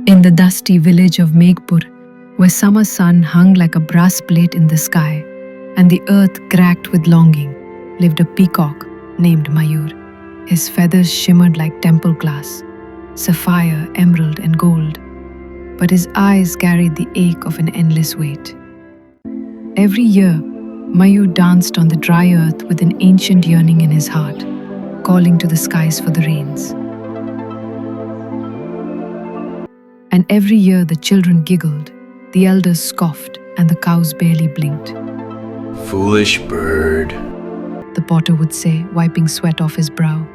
In the dusty village of Meghpur, where summer sun hung like a brass plate in the sky, and the earth cracked with longing, lived a peacock named Mayur. His feathers shimmered like temple glass, sapphire, emerald, and gold, but his eyes carried the ache of an endless wait. Every year, Mayur danced on the dry earth with an ancient yearning in his heart, calling to the skies for the rains. And every year the children giggled, the elders scoffed, and the cows barely blinked. Foolish bird. The potter would say, wiping sweat off his brow.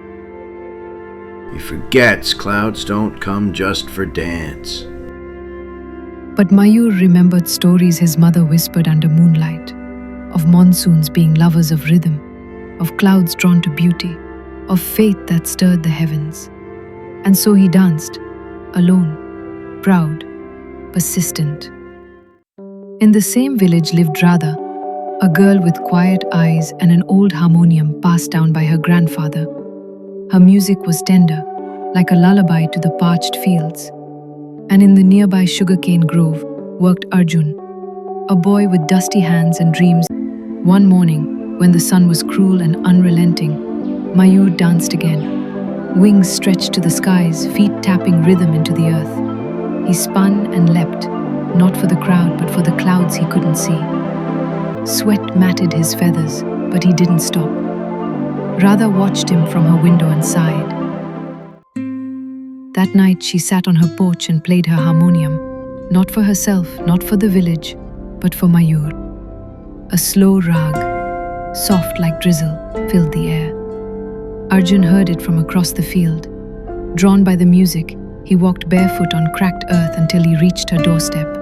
He forgets clouds don't come just for dance. But Mayur remembered stories his mother whispered under moonlight, of monsoons being lovers of rhythm, of clouds drawn to beauty, of faith that stirred the heavens. And so he danced, alone, proud, persistent. In the same village lived Radha, a girl with quiet eyes and an old harmonium passed down by her grandfather. Her music was tender, like a lullaby to the parched fields. And in the nearby sugarcane grove worked Arjun, a boy with dusty hands and dreams. One morning, when the sun was cruel and unrelenting, Mayur danced again, wings stretched to the skies, feet tapping rhythm into the earth. He spun and leapt, not for the crowd but for the clouds he couldn't see. Sweat matted his feathers, but he didn't stop. Radha watched him from her window and sighed. That night she sat on her porch and played her harmonium, not for herself, not for the village, but for Mayur. A slow rag, soft like drizzle, filled the air. Arjun heard it from across the field. Drawn by the music, he walked barefoot on cracked earth until he reached her doorstep.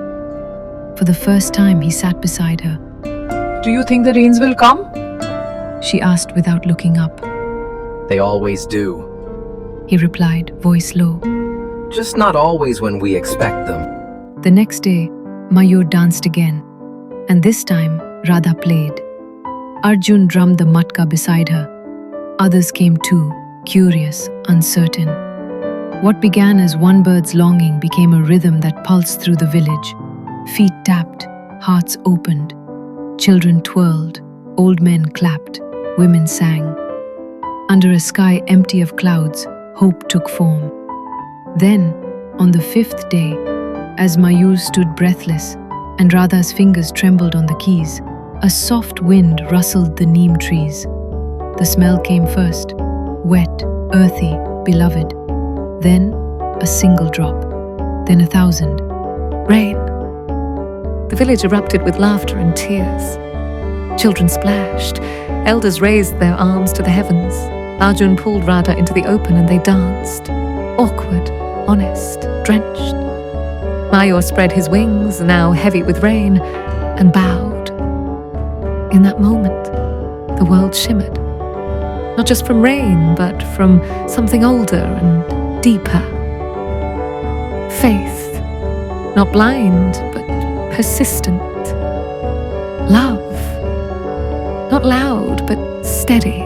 For the first time, he sat beside her. Do you think the rains will come? She asked without looking up. They always do. He replied, voice low. Just not always when we expect them. The next day, Mayur danced again, and this time Radha played. Arjun drummed the matka beside her. Others came too, curious, uncertain. What began as one bird's longing became a rhythm that pulsed through the village. Feet tapped, hearts opened. Children twirled, old men clapped, women sang. Under a sky empty of clouds, hope took form. Then, on the fifth day, as Mayur stood breathless and Radha's fingers trembled on the keys, a soft wind rustled the neem trees. The smell came first, wet, earthy, beloved. Then a single drop, then 1,000. Rain. The village erupted with laughter and tears. Children splashed. Elders raised their arms to the heavens. Arjun pulled Radha into the open and they danced. Awkward, honest, drenched. Mayur spread his wings, now heavy with rain, and bowed. In that moment, the world shimmered. Not just from rain, but from something older and deeper. Faith, not blind, but persistent. Love, not loud, but steady.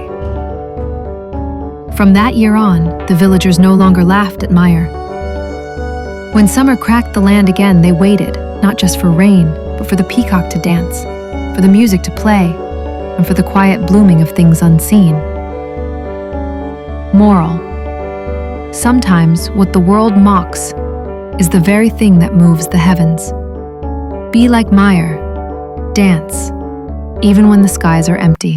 From that year on, the villagers no longer laughed at Mayur. When summer cracked the land again, they waited, not just for rain, but for the peacock to dance, for the music to play, and for the quiet blooming of things unseen. Moral: sometimes what the world mocks is the very thing that moves the heavens. Be like Mayur. Dance, even when the skies are empty.